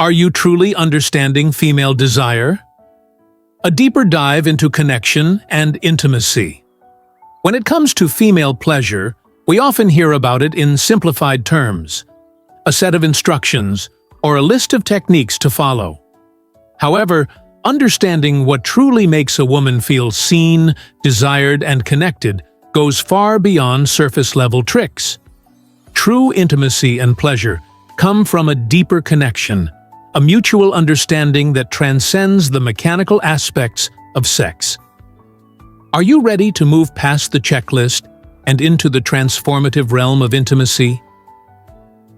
Are you truly understanding female desire? A deeper dive into connection and intimacy. When it comes to female pleasure, we often hear about it in simplified terms, a set of instructions, or a list of techniques to follow. However, understanding what truly makes a woman feel seen, desired, and connected goes far beyond surface-level tricks. True intimacy and pleasure come from a deeper connection, a mutual understanding that transcends the mechanical aspects of sex. Are you ready to move past the checklist and into the transformative realm of intimacy?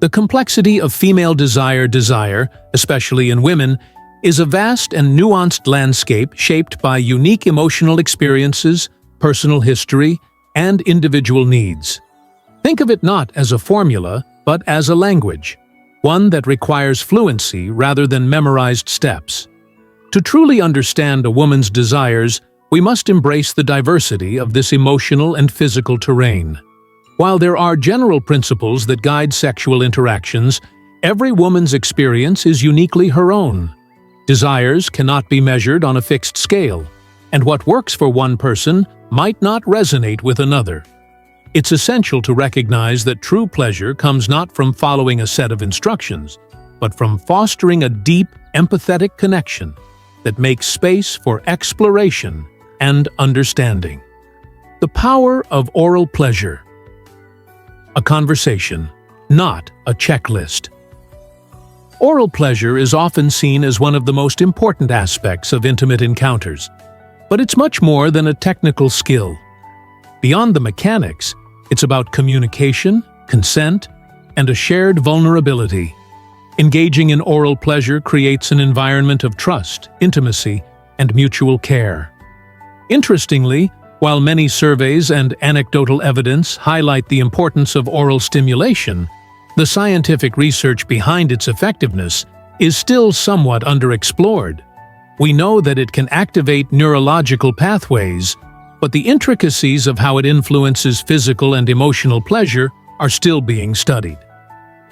The complexity of female desire, especially in women, is a vast and nuanced landscape shaped by unique emotional experiences, personal history, and individual needs. Think of it not as a formula, but as a language, one that requires fluency rather than memorized steps. To truly understand a woman's desires, we must embrace the diversity of this emotional and physical terrain. While there are general principles that guide sexual interactions, every woman's experience is uniquely her own. Desires cannot be measured on a fixed scale, and what works for one person might not resonate with another. It's essential to recognize that true pleasure comes not from following a set of instructions, but from fostering a deep, empathetic connection that makes space for exploration and understanding. The power of oral pleasure. A conversation, not a checklist. Oral pleasure is often seen as one of the most important aspects of intimate encounters, but it's much more than a technical skill. Beyond the mechanics, it's about communication, consent, and a shared vulnerability. Engaging in oral pleasure creates an environment of trust, intimacy, and mutual care. Interestingly, while many surveys and anecdotal evidence highlight the importance of oral stimulation, the scientific research behind its effectiveness is still somewhat underexplored. We know that it can activate neurological pathways, but the intricacies of how it influences physical and emotional pleasure are still being studied.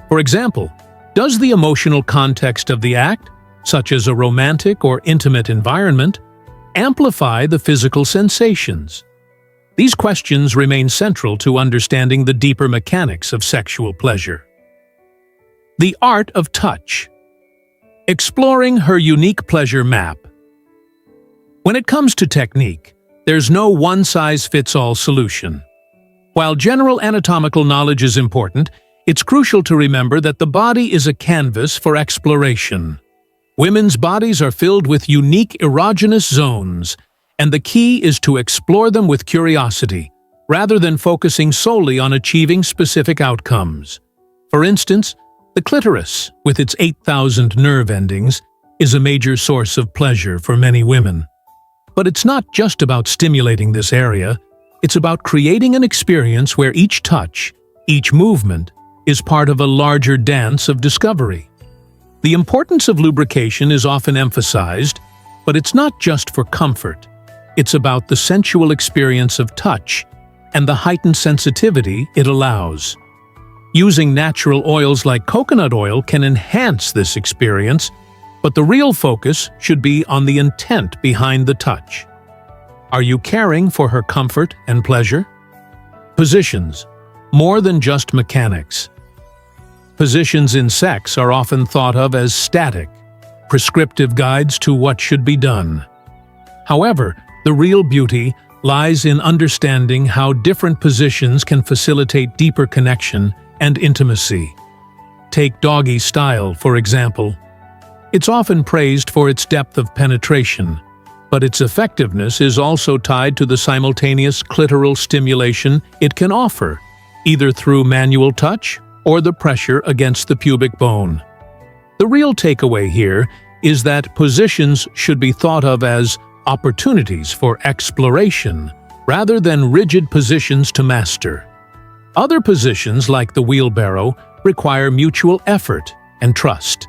For example, does the emotional context of the act, such as a romantic or intimate environment, amplify the physical sensations? These questions remain central to understanding the deeper mechanics of sexual pleasure. The art of touch. Exploring her unique pleasure map. When it comes to technique, there's no one-size-fits-all solution. While general anatomical knowledge is important, it's crucial to remember that the body is a canvas for exploration. Women's bodies are filled with unique erogenous zones, and the key is to explore them with curiosity, rather than focusing solely on achieving specific outcomes. For instance, the clitoris, with its 8,000 nerve endings, is a major source of pleasure for many women. But it's not just about stimulating this area, it's about creating an experience where each touch, each movement, is part of a larger dance of discovery. The importance of lubrication is often emphasized, but it's not just for comfort. It's about the sensual experience of touch and the heightened sensitivity it allows. Using natural oils like coconut oil can enhance this experience, but the real focus should be on the intent behind the touch. Are you caring for her comfort and pleasure? Positions, more than just mechanics. Positions in sex are often thought of as static, prescriptive guides to what should be done. However, the real beauty lies in understanding how different positions can facilitate deeper connection and intimacy. Take doggy style, for example. It's often praised for its depth of penetration, but its effectiveness is also tied to the simultaneous clitoral stimulation it can offer, either through manual touch or the pressure against the pubic bone. The real takeaway here is that positions should be thought of as opportunities for exploration, rather than rigid positions to master. Other positions, like the wheelbarrow, require mutual effort and trust.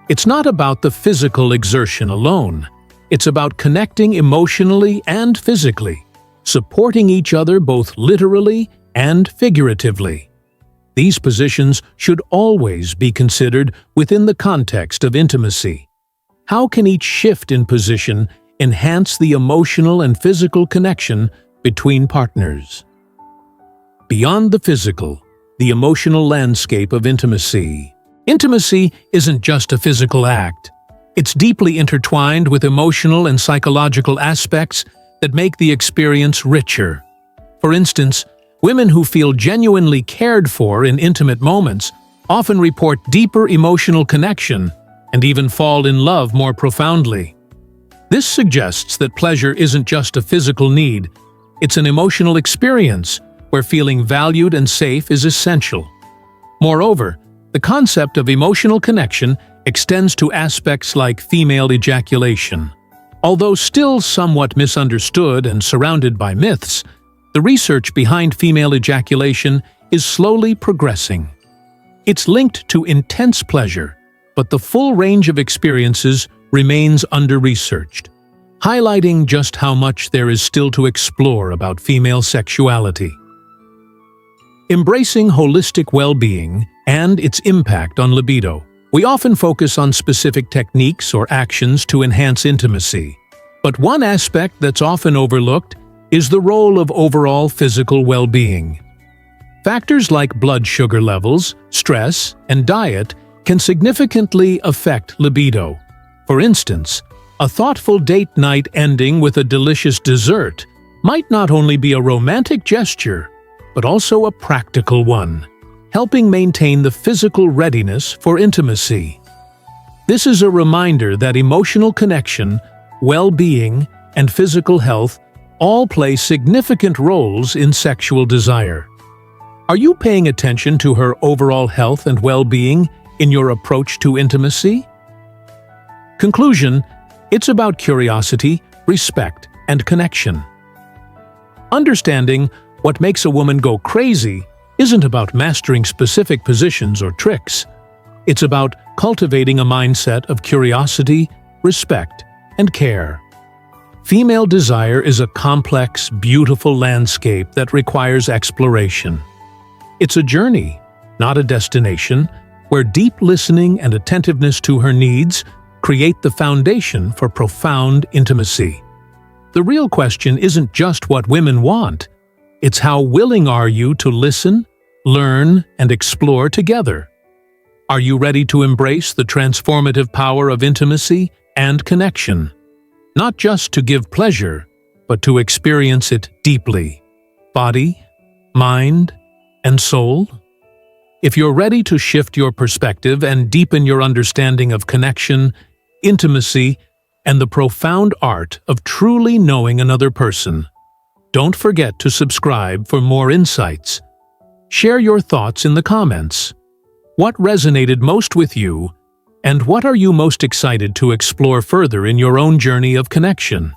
It's not about the physical exertion alone. It's about connecting emotionally and physically, supporting each other both literally and figuratively. These positions should always be considered within the context of intimacy. How can each shift in position enhance the emotional and physical connection between partners? Beyond the physical, the emotional landscape of intimacy. Intimacy isn't just a physical act. It's deeply intertwined with emotional and psychological aspects that make the experience richer. For instance, women who feel genuinely cared for in intimate moments often report deeper emotional connection and even fall in love more profoundly. This suggests that pleasure isn't just a physical need, it's an emotional experience where feeling valued and safe is essential. Moreover, the concept of emotional connection extends to aspects like female ejaculation. Although still somewhat misunderstood and surrounded by myths, the research behind female ejaculation is slowly progressing. It's linked to intense pleasure, but the full range of experiences remains under-researched, highlighting just how much there is still to explore about female sexuality. Embracing holistic well-being and its impact on libido. We often focus on specific techniques or actions to enhance intimacy. But one aspect that's often overlooked is the role of overall physical well-being. Factors like blood sugar levels, stress, and diet can significantly affect libido. For instance, a thoughtful date night ending with a delicious dessert might not only be a romantic gesture, but also a practical one, helping maintain the physical readiness for intimacy. This is a reminder that emotional connection, well-being, and physical health all play significant roles in sexual desire. Are you paying attention to her overall health and well-being in your approach to intimacy? Conclusion: it's about curiosity, respect, and connection. Understanding what makes a woman go crazy isn't about mastering specific positions or tricks. It's about cultivating a mindset of curiosity, respect, and care. Female desire is a complex, beautiful landscape that requires exploration. It's a journey, not a destination, where deep listening and attentiveness to her needs create the foundation for profound intimacy. The real question isn't just what women want, it's how willing are you to listen, learn, and explore together. Are you ready to embrace the transformative power of intimacy and connection? Not just to give pleasure, but to experience it deeply. Body, mind, and soul? If you're ready to shift your perspective and deepen your understanding of connection, intimacy, and the profound art of truly knowing another person, don't forget to subscribe for more insights. Share your thoughts in the comments. What resonated most with you, and what are you most excited to explore further in your own journey of connection?